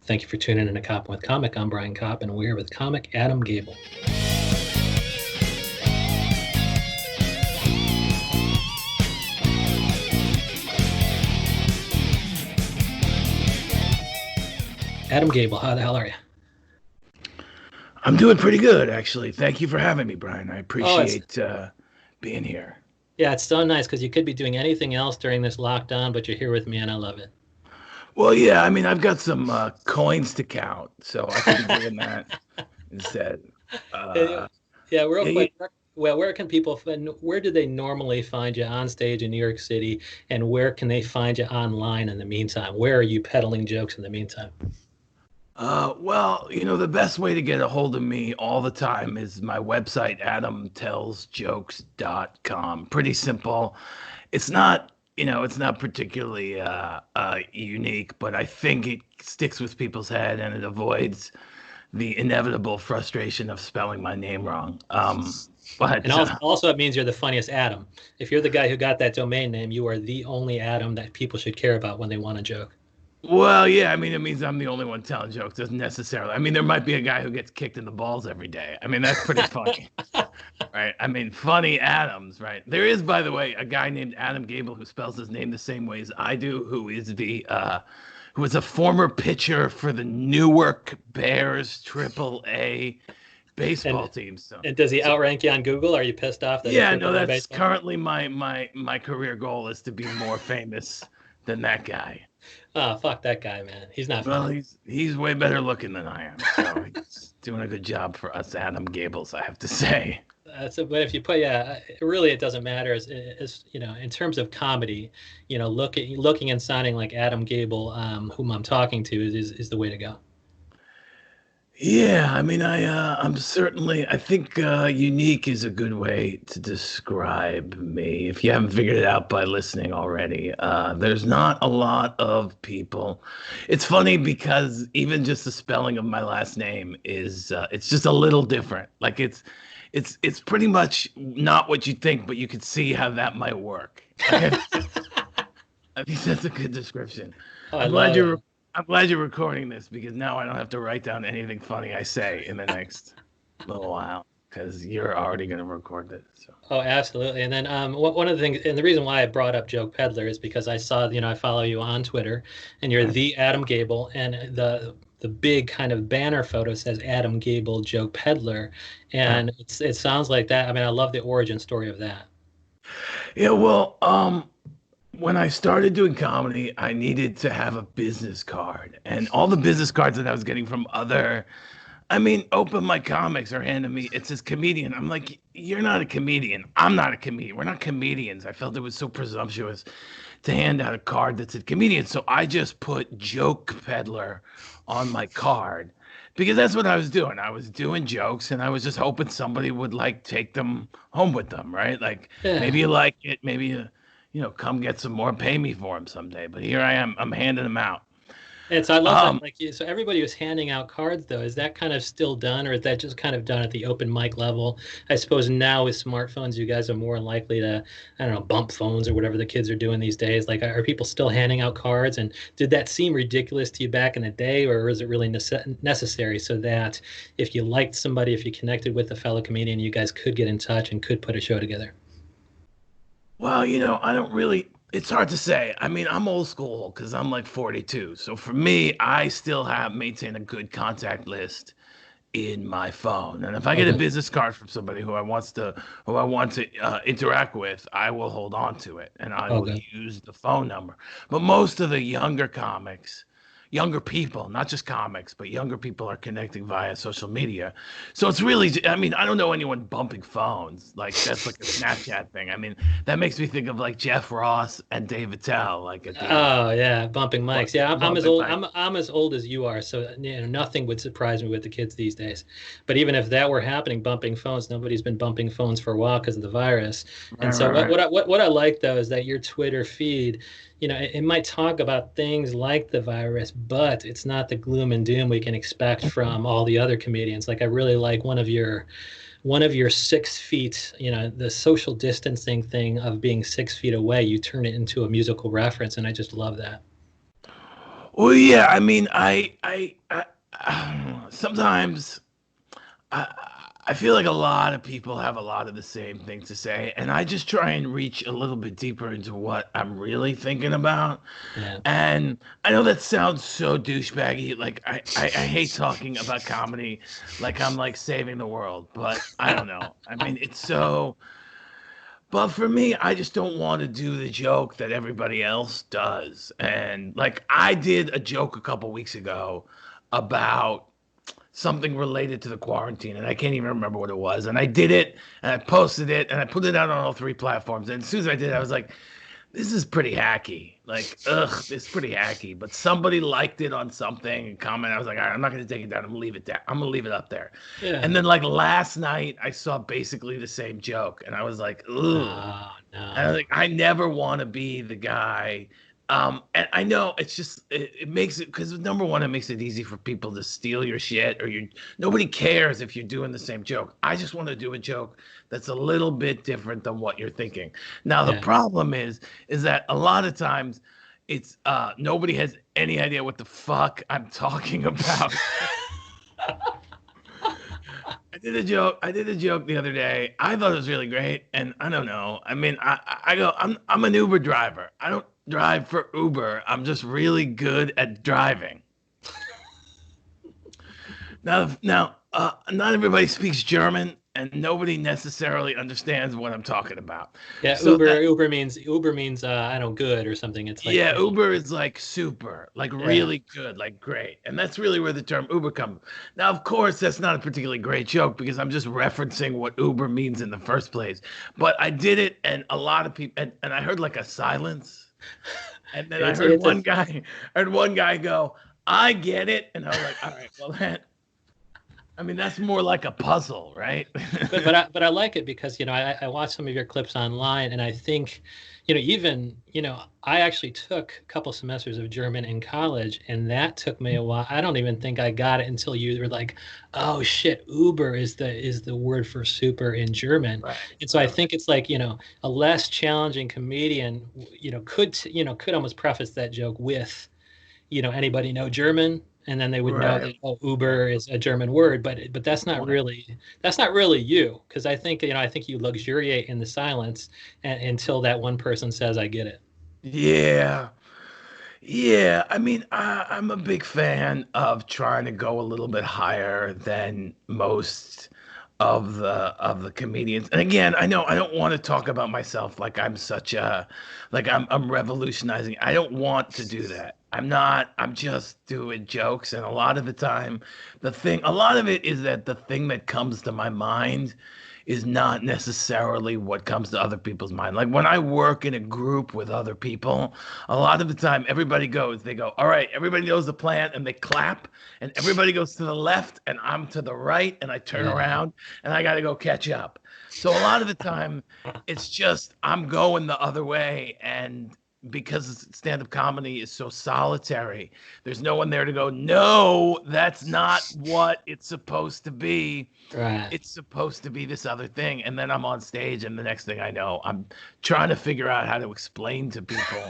Thank you for tuning in to Koppen with Comic. I'm Brian Kopp, and we're here with comic Adam Gabel. Adam Gabel, how the hell are you? I'm doing pretty good, actually. Thank you for having me, Brian. I appreciate being here. Yeah, it's so nice because you could be doing anything else during this lockdown, but you're here with me, and I love it. Well, yeah, I mean, I've got some coins to count, so I could be doing that instead. Yeah, real quick. Well, where can people, where do they normally find you on stage in New York City, and where can they find you online in the meantime? Where are you peddling jokes in the meantime? Well, the best way to get a hold of me all the time is my website, adamtellsjokes.com. Pretty simple. It's not, it's not particularly unique, but I think it sticks with people's head and it avoids the inevitable frustration of spelling my name wrong. And also it means you're the funniest Adam. If you're the guy who got that domain name, you are the only Adam that people should care about when they want a joke. Well, yeah, I mean, it means I'm the only one telling jokes. Doesn't necessarily. I mean, there might be a guy who gets kicked in the balls every day. I mean, that's pretty funny, right? I mean, funny Adams, right? There is, by the way, a guy named Adam Gabel who spells his name the same way as I do, who is a former pitcher for the Newark Bears AAA baseball team. So, and does he outrank you on Google? Are you pissed off? Yeah, no, that's currently my career goal is to be more famous than that guy. Oh, fuck that guy, man. He's not funny. Well, he's way better looking than I am. So he's doing a good job for us Adam Gables, I have to say. But if you put, really it doesn't matter. As in terms of comedy, looking and sounding like Adam Gabel, whom I'm talking to, is the way to go. Yeah, I mean, I think unique is a good way to describe me. If you haven't figured it out by listening already, there's not a lot of people. It's funny because even just the spelling of my last name is, it's just a little different. Like it's pretty much not what you think, but you could see how that might work. I think that's a good description. Oh, I'm glad you're recording this because now I don't have to write down anything funny I say in the next little while because you're already going to record this. So. Oh, absolutely. And then one of the things, and the reason why I brought up Joke Peddler is because I saw, I follow you on Twitter and you're the Adam Gabel, and the big kind of banner photo says Adam Gabel Joke Peddler. And it sounds like that. I mean, I love the origin story of that. Yeah, well, when I started doing comedy, I needed to have a business card. And all the business cards that I was getting from Open My Comics are handing me, it says comedian. I'm like, you're not a comedian. I'm not a comedian. We're not comedians. I felt it was so presumptuous to hand out a card that said comedian. So I just put Joke Peddler on my card because that's what I was doing. I was doing jokes and I was just hoping somebody would take them home with them, right? Like, maybe you like it, maybe come get some more, pay me for them someday. But here I am, I'm handing them out. And so I love that. So everybody was handing out cards, though. Is that kind of still done, or is that just kind of done at the open mic level? I suppose now with smartphones, you guys are more likely to, bump phones or whatever the kids are doing these days. Like, are people still handing out cards? And did that seem ridiculous to you back in the day, or is it really necessary so that if you liked somebody, if you connected with a fellow comedian, you guys could get in touch and could put a show together? Well, it's hard to say. I mean, I'm old school because I'm like 42. So for me, I still maintain a good contact list in my phone. And if I get a business card from somebody who I want to interact with, I will hold on to it and I will use the phone number. But most of the younger people, not just comics, but younger people are connecting via social media. So it's really, I don't know anyone bumping phones. Like, that's like a Snapchat thing. I mean, that makes me think of like Jeff Ross and Dave Attell. Bumping mics. Yeah, I'm as old as you are. So, nothing would surprise me with the kids these days. But even if that were happening, bumping phones, nobody's been bumping phones for a while because of the virus. And what I like, though, is that your Twitter feed, it might talk about things like the virus, but it's not the gloom and doom we can expect from all the other comedians. Like, I really like one of your 6 feet, the social distancing thing of being 6 feet away, you turn it into a musical reference. And I just love that. Well, yeah. I mean, sometimes I, I feel like a lot of people have a lot of the same things to say, and I just try and reach a little bit deeper into what I'm really thinking about. Yeah. And I know that sounds so douchebaggy. Like I hate talking about comedy like I'm like saving the world, but I don't know. I mean, it's so. But for me, I just don't want to do the joke that everybody else does. And like I did a joke a couple weeks ago about something related to the quarantine, and I can't even remember what it was. And I did it, and I posted it, and I put it out on all three platforms. And as soon as I did it, I was like, this is pretty hacky. Like, ugh, this is pretty hacky. But somebody liked it on something and comment. I was like, all right, I'm not gonna take it down. I'm gonna leave it down. I'm gonna leave it up there. Yeah. And then like last night, I saw basically the same joke, and I was like, ugh. Oh, And I no. was like, I never want to be the guy. And I know it's just it makes it because number one, it makes it easy for people to steal your shit or you. Nobody cares if you're doing the same joke. I just want to do a joke that's a little bit different than what you're thinking. Now the Yeah. problem is that a lot of times it's nobody has any idea what the fuck I'm talking about. I did a joke the other day. I thought it was really great, and I don't know. I mean, I go. I'm an Uber driver. I don't drive for Uber. I'm just really good at driving. Now, not everybody speaks German, and nobody necessarily understands what I'm talking about. Yeah, So that Uber means I don't good or something. It's like Yeah, Uber is like super, like yeah. really good, like great. And that's really where the term Uber comes. Now, of course, that's not a particularly great joke because I'm just referencing what Uber means in the first place. But I did it, and a lot of people, and I heard like a silence. And then I It's a heard one guy go, I get it. And I was like, all right, well, I mean, that's more like a puzzle, right? but I like it because I watched some of your clips online, and I think even I actually took a couple semesters of German in college, and that took me a while. I don't even think I got it until you were like, oh shit, Uber is the word for super in German. Right, And so I right, right. think it's like a less challenging comedian could almost preface that joke with anybody know German? And then they would know Right, that, oh, right. Uber is a German word, but Right. that's not really you, because I think you luxuriate in the silence until that one person says, I get it. Yeah. Yeah, I mean, I'm a big fan of trying to go a little bit higher than most of the comedians. And again, I know I don't want to talk about myself like I'm such a like I'm revolutionizing. I don't want to do that. I'm not. I'm just doing jokes, and a lot of the time, a lot of it is that the thing that comes to my mind is not necessarily what comes to other people's mind. Like when I work in a group with other people, a lot of the time everybody goes, they go, all right, everybody knows the plan, and they clap, and everybody goes to the left, and I'm to the right, and I turn Yeah. around, and I got to go catch up. So a lot of the time, it's just I'm going the other way, and because stand-up comedy is so solitary, there's no one there to go, no, that's not what it's supposed to be. Right. It's supposed to be this other thing. And then I'm on stage, and the next thing I know, I'm trying to figure out how to explain to people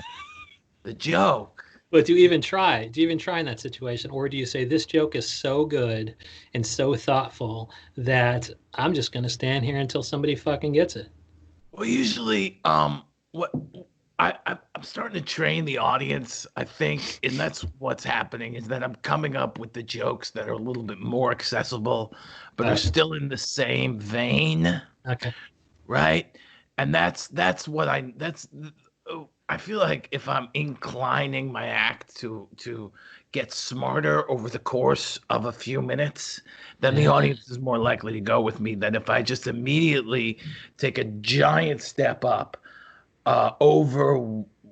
the joke. But do you even try? Do you even try in that situation? Or do you say, this joke is so good and so thoughtful that I'm just going to stand here until somebody fucking gets it? Well, usually, what I'm starting to train the audience, I think, and that's what's happening is that I'm coming up with the jokes that are a little bit more accessible, but are Okay. still in the same vein, Okay. right? And that's what I feel like if I'm inclining my act to get smarter over the course of a few minutes, then the Yeah. audience is more likely to go with me than if I just immediately take a giant step up over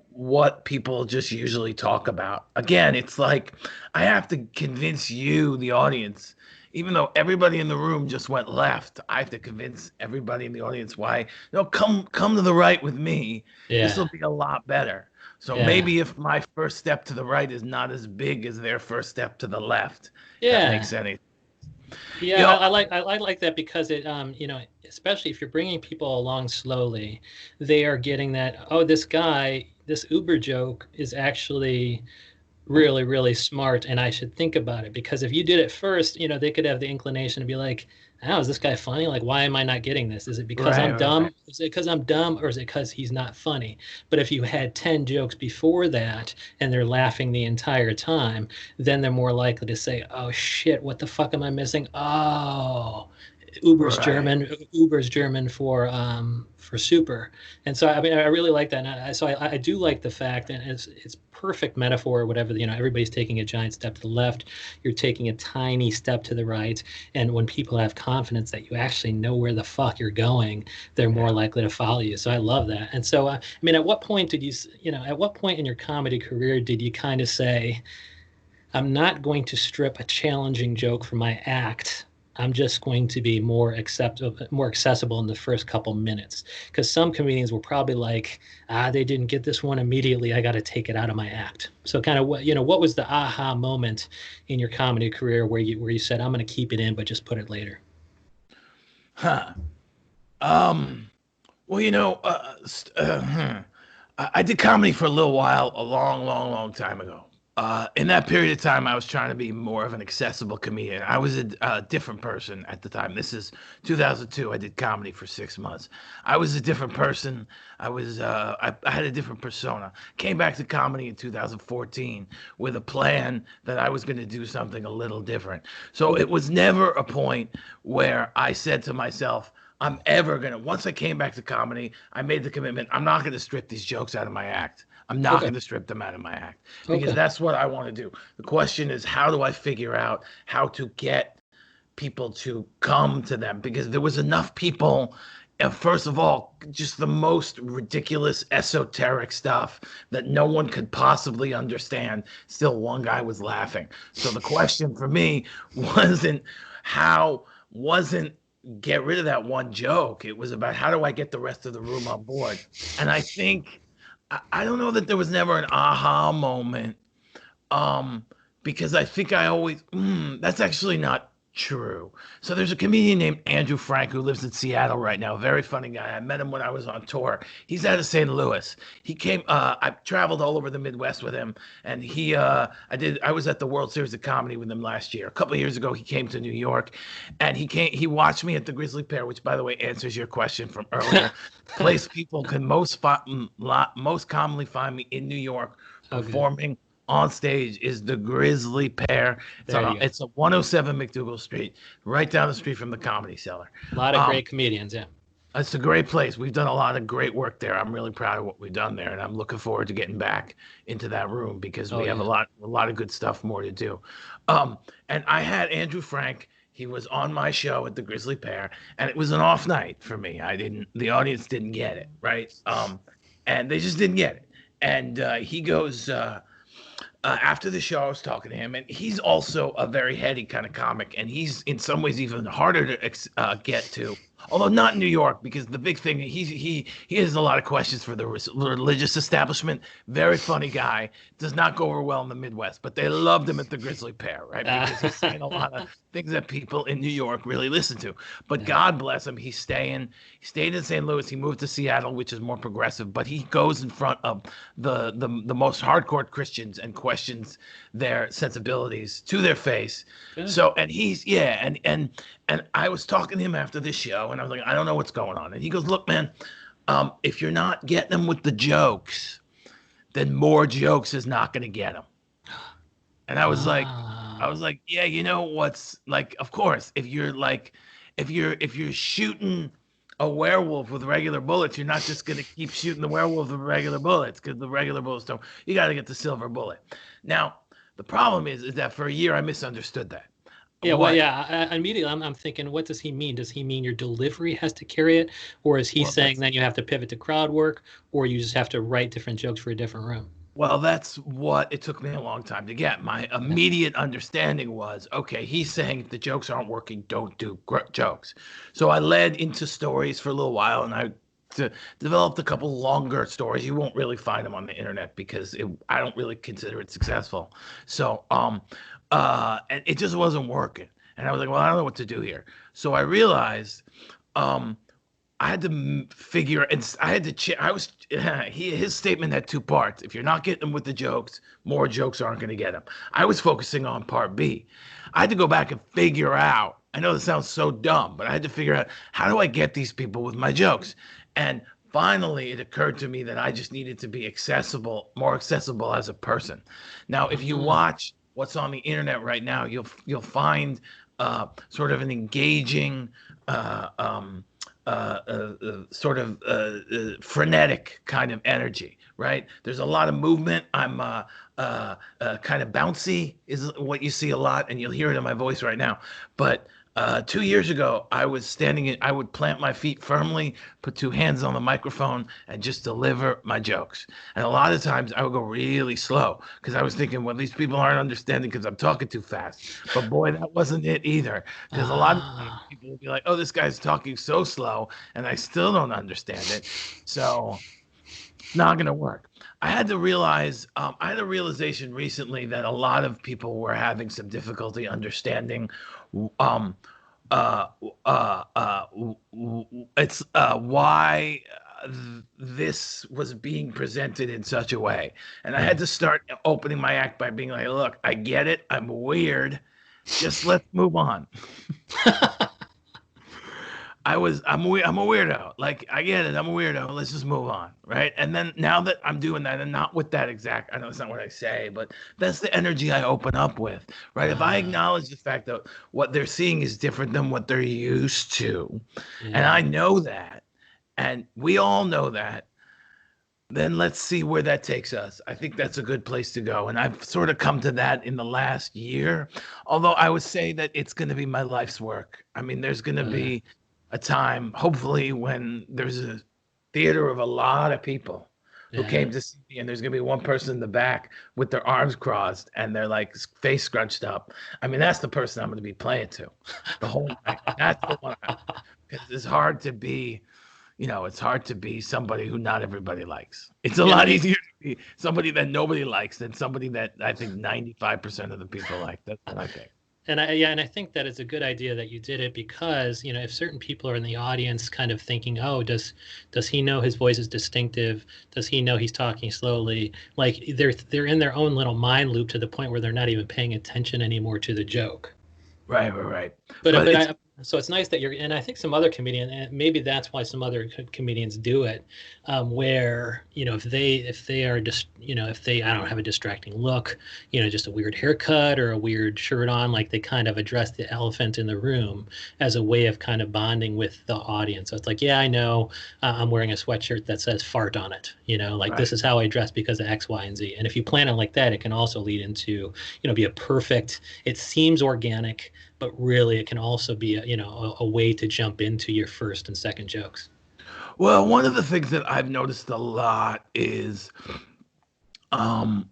what people just usually talk about. Again, it's like I have to convince you, the audience, even though everybody in the room just went left. I have to convince everybody in the audience why. No, come to the right with me. This will Yeah. be a lot better. So Yeah. maybe if my first step to the right is not as big as their first step to the left, that Yeah. makes any. Yeah, You know, I like that because it especially if you're bringing people along slowly, they are getting that, oh, this guy, this Uber joke is actually really, really smart, and I should think about it, because if you did it first, they could have the inclination to be like, "Oh, is this guy funny? Like, why am I not getting this? Is it because Right, I'm right, right. dumb? Is it because I'm dumb, or is it because he's not funny?" But if you had 10 jokes before that and they're laughing the entire time, then they're more likely to say, "Oh shit, what the fuck am I missing? Oh, Right. Uber's German for super." And so I mean I really like that. And I do like the fact, and it's perfect metaphor, or whatever, everybody's taking a giant step to the left, you're taking a tiny step to the right, and when people have confidence that you actually know where the fuck you're going, they're more Yeah. likely to follow you. So I love that. And so I mean, at what point did at what point in your comedy career did you kind of say, I'm not going to strip a challenging joke from my act. I'm just going to be more accessible in the first couple minutes. Because some comedians were probably like, they didn't get this one immediately. I got to take it out of my act. So kind of what was the aha moment in your comedy career where you said, I'm going to keep it in, but just put it later? Huh. Um. Well, I did comedy for a little while, a long, long, long time ago. In that period of time, I was trying to be more of an accessible comedian. I was a different person at the time. This is 2002. I did comedy for 6 months. I was a different person. I had a different persona. Came back to comedy in 2014 with a plan that I was going to do something a little different. So it was never a point where I said to myself, I'm ever gonna. Once I came back to comedy, I made the commitment. I'm not gonna strip these jokes out of my act. I'm not Okay. gonna strip them out of my act because Okay. that's what I want to do. The question is, how do I figure out how to get people to come to them? Because there was enough people. First of all, just the most ridiculous esoteric stuff that no one could possibly understand. Still, one guy was laughing. So the question for me wasn't how wasn't get rid of that one joke. It was about how do I get the rest of the room on board. And I think I don't know that there was never an aha moment. Um, because I think I always that's actually not true. So there's a comedian named Andrew Frank who lives in Seattle right now. Very funny guy. I met him when I was on tour. He's out of St. Louis. He came. I traveled all over the Midwest with him, and I was at the World Series of Comedy with him last year. A couple of years ago, he came to New York, and he came. He watched me at the Grizzly Pear, which, by the way, answers your question from earlier. Place people can most commonly find me in New York Okay. performing on stage is the Grizzly Pear. There you go. It's a 107 McDougal Street, right down the street from the Comedy Cellar. A lot of Um, great comedians. Yeah. it's a great place. We've done a lot of great work there. I'm really proud of what we've done there, and I'm looking forward to getting back into that room because Oh we have yeah. a lot of good stuff more to do. And I had Andrew Frank. He was on my show at the Grizzly Pear, and it was an off night for me. The audience didn't get it, right? And they just didn't get it. And he goes, after the show, I was talking to him, and he's also a very heady kind of comic, and he's in some ways even harder to get to. Although not in New York, because the big thing he has a lot of questions for the religious establishment. Very funny guy, does not go over well in the Midwest, but they loved him at the Grizzly Pear, right? Because he's saying a lot of things that people in New York really listen to. But Yeah. God bless him, he stayed in St. Louis. He moved to Seattle, which is more progressive, but he goes in front of the most hardcore Christians and questions their sensibilities to their face. Good. So and he's yeah, and I was talking to him after this show, and I was like, I don't know what's going on. And he goes, look, man, if you're not getting them with the jokes, then more jokes is not going to get them. And I Ah. was like, yeah, you know what's like, of course, if you're shooting a werewolf with regular bullets, you're not just gonna keep shooting the werewolf with regular bullets because the regular bullets don't. You got to get the silver bullet. Now, the problem is that for a year I misunderstood that. Yeah, well, What? yeah. Immediately, I'm thinking, what does he mean? Does he mean your delivery has to carry it, or is he Well, saying then you have to pivot to crowd work, or you just have to write different jokes for a different room? that's what it took me a long time to get. My Yeah. immediate understanding was, okay, he's saying if the jokes aren't working, don't do jokes. So I led into stories for a little while, and developed a couple longer stories. You won't really find them on the internet because I don't really consider it successful. So, and it just wasn't working. And I was like, well, I don't know what to do here. So I realized, um, I had to figure, and I had to. His statement had two parts. If you're not getting them with the jokes, more jokes aren't going to get them. I was focusing on part B. I had to go back and figure out. I know this sounds so dumb, but I had to figure out how do I get these people with my jokes. And finally, it occurred to me that I just needed to be accessible, more accessible as a person. Now, if you watch what's on the internet right now, you'll find sort of an engaging. Sort of frenetic kind of energy, right? There's a lot of movement. I'm kind of bouncy, is what you see a lot, and you'll hear it in my voice right now. But 2 years ago, I was standing in, I would plant my feet firmly, put two hands on the microphone, and just deliver my jokes. And a lot of times I would go really slow because I was thinking, well, these people aren't understanding because I'm talking too fast. But boy, that wasn't it either. Because a lot of times people would be like, oh, this guy's talking so slow, and I still don't understand it. So it's not going to work. I had to realize, I had a realization recently that a lot of people were having some difficulty understanding um, it's why this was being presented in such a way. And I had to start opening my act by being like, look, I get it. I'm weird. Just let's move on. I'm a weirdo. Like, I get it. I'm a weirdo. Let's just move on, right? And then now that I'm doing that, and not with that exact, I know it's not what I say, but that's the energy I open up with, right? If I acknowledge the fact that what they're seeing is different than what they're used to, and I know that, and we all know that, then let's see where that takes us. I think that's a good place to go. And I've sort of come to that in the last year, although I would say that it's going to be my life's work. I mean, there's going to be a time, hopefully, when there's a theater of a lot of people who came to see me, and there's gonna be one person in the back with their arms crossed and they're like face scrunched up. I mean, that's the person I'm gonna be playing to the whole night. That's the one. Because it's hard to be, it's hard to be somebody who not everybody likes. It's a lot easier to be somebody that nobody likes than somebody that I think 95% of the people like. That's what I think. And I think that it's a good idea that you did it because, if certain people are in the audience kind of thinking, oh, does he know his voice is distinctive? Does he know he's talking slowly? Like they're in their own little mind loop to the point where they're not even paying attention anymore to the joke. Right. So it's nice that and I think some other comedians, and maybe that's why some other comedians do it, where, if they are just, if they, I don't have a distracting look, just a weird haircut or a weird shirt on, like they kind of address the elephant in the room as a way of kind of bonding with the audience. So it's like, yeah, I know I'm wearing a sweatshirt that says fart on it, This is how I dress because of X, Y, and Z. And if you plan it like that, it can also lead into, be a perfect, it seems organic, but really it can also be a way to jump into your first and second jokes. Well, one of the things that I've noticed a lot is I've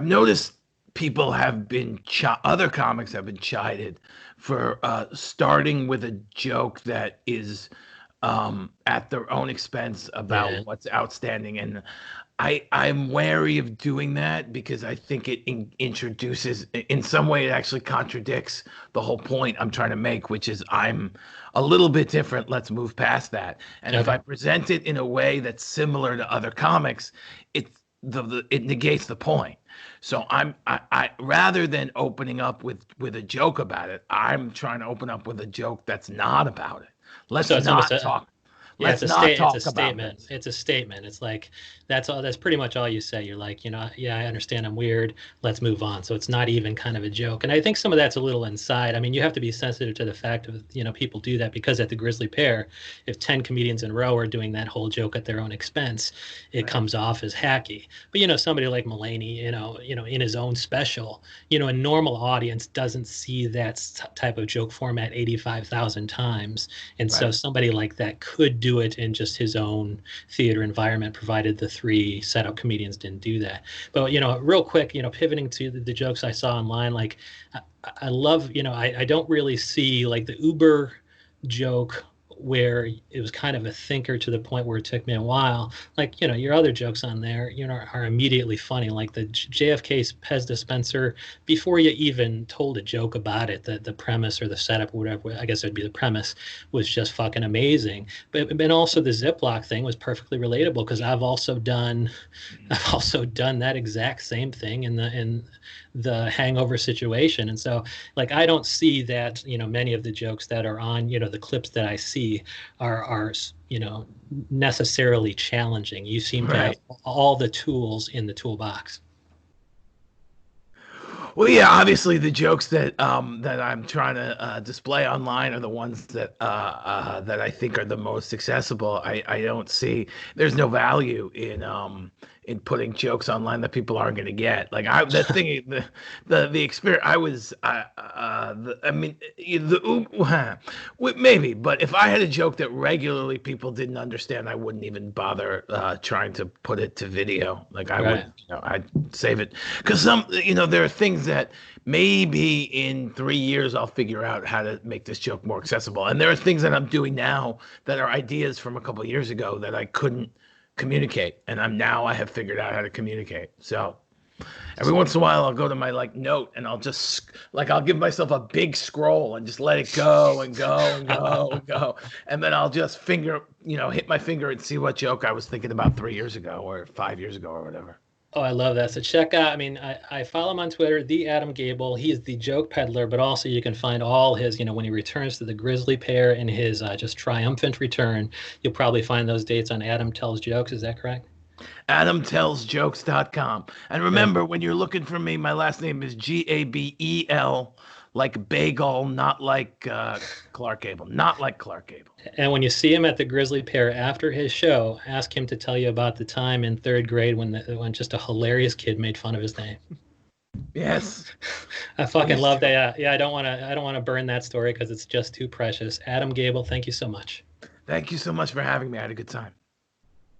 noticed people have been other comics have been chided for starting with a joke that is at their own expense about what's outstanding. And I'm wary of doing that because I think it introduces, in some way, it actually contradicts the whole point I'm trying to make, which is I'm a little bit different. Let's move past that. And if I present it in a way that's similar to other comics, it negates the point. So I rather than opening up with a joke about it, I'm trying to open up with a joke that's not about it. Let's not talk. Let's not talk about it. It's a statement. It's like that's all. That's pretty much all you say. You're like, yeah, I understand I'm weird. Let's move on. So it's not even kind of a joke. And I think some of that's a little inside. I mean, you have to be sensitive to the fact of people do that because at the Grizzly Pear, if 10 comedians in a row are doing that whole joke at their own expense, it comes off as hacky. But somebody like Mulaney, in his own special, a normal audience doesn't see that type of joke format 85,000 times, and so somebody like that could do it in just his own theater environment, provided the 3 setup comedians didn't do that. But real quick, pivoting to the jokes I saw online, like I love, I don't really see like the Uber joke where it was kind of a thinker to the point where it took me a while. Like, your other jokes on there, are immediately funny. Like the JFK's Pez dispenser, before you even told a joke about it, the premise or the setup or whatever, I guess it would be the premise, was just fucking amazing. But and also the Ziploc thing was perfectly relatable because I've also done that exact same thing in the hangover situation. And so, like, I don't see that, many of the jokes that are on, the clips that I see are necessarily challenging. You seem to have all the tools in the toolbox. Well, yeah, obviously the jokes that I'm trying to display online are the ones that that I think are the most accessible. I don't see there's no value in putting jokes online that people aren't going to get. Like that thing, the experience. I mean, maybe, but if I had a joke that regularly people didn't understand, I wouldn't even bother trying to put it to video. Like I would, I'd save it because there are things that maybe in 3 years I'll figure out how to make this joke more accessible. And there are things that I'm doing now that are ideas from a couple of years ago that I couldn't communicate, and I have figured out how to communicate. So every once in a while I'll go to my note and I'll just I'll give myself a big scroll and just let it go and go and go and go, and then I'll just hit my finger and see what joke I was thinking about 3 years ago or 5 years ago or whatever. Oh, I love that. So check out, I follow him on Twitter, the Adam Gabel. He is the joke peddler, but also you can find all his, when he returns to the grizzly pear in his just triumphant return. You'll probably find those dates on Adam Tells Jokes. Is that correct? AdamTellsJokes.com. And remember, when you're looking for me, my last name is Gabel, like bagel, not like Clark Gable. Not like Clark Gable. And when you see him at the Grizzly Pear after his show, ask him to tell you about the time in third grade when just a hilarious kid made fun of his name. Yes. I fucking love that. Yeah, I don't want to burn that story because it's just too precious. Adam Gable, thank you so much. Thank you so much for having me. I had a good time.